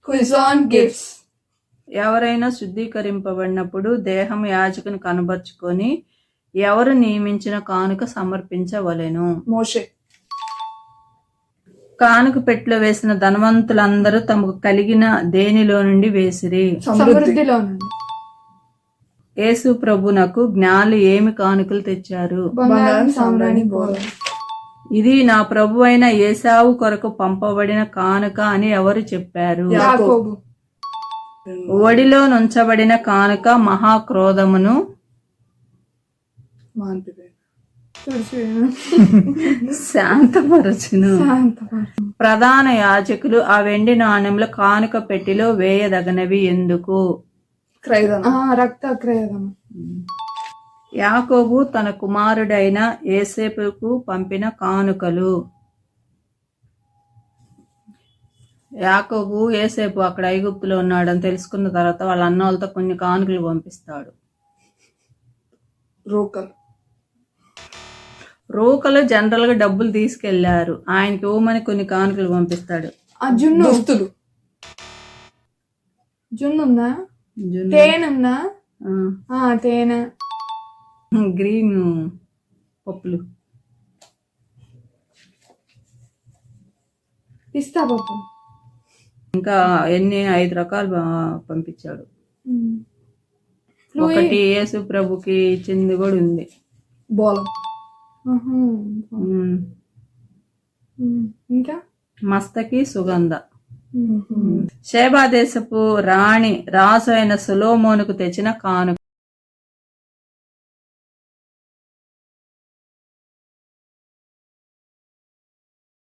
Quiz on gifts. ఎవరైనా శుద్ధీకరింపబడినప్పుడు దేహం యాజకుని కనబరుచుకొని ఎవరు నియమించిన కానుక సమర్పించవలెను. Moshe. కానుక పెట్టెలో వేసిన ధనవంతులందరూ తమకు కలిగిన దేనిలో నుండి వేసిరి. సమృద్ధిలో నుండి. యేసు ప్రభునకు జ్ఞానులు ఏమి కానుకలు తెచ్చారు? బంగారం, సామ్రాణి, బోళం. ఇది నా ప్రభు అయిన ఏశావు కొరకు పంపబడిన కానుక అని ఎవరు చెప్పారు? యాకోబు. ఒడిలో నుంచబడిన కానుక మహాక్రోధమును శాంతపరచును. ప్రధాన యాజకులు ఆ వెండి నాణ్యముల కానుక పెట్టిలో వేయదగనవి ఎందుకు? రక్త క్రయదం. యాకోబు తన కుమారుడైన యోసేపుకు పంపిన కానుకలు. యాకోబు యోసేపు అక్కడ ఐగుప్తులో ఉన్నాడని తెలుసుకున్న తర్వాత వాళ్ళ అన్న వాళ్ళతో కొన్ని కానుకలు పంపిస్తాడు. రూకలు జనరల్ గా డబ్బులు తీసుకెళ్లారు, ఆయనకి ఇవ్వమని కొన్ని కానుకలు పంపిస్తాడు. జున్నుందా, తేనుందా? తేనె, గ్రీన్ పప్పులు, పిస్తా పప్పు, ఇంకా 5 రకాలు పంపించాడు. ఒకటి యేసు ప్రభుకి ఇచ్చింది కూడా ఉంది, బోలం. ఇంకా మస్తకి సుగంధ. షేబా దేశపు రాణి రాజు అయిన సొలొమోనుకు తెచ్చిన కానుక.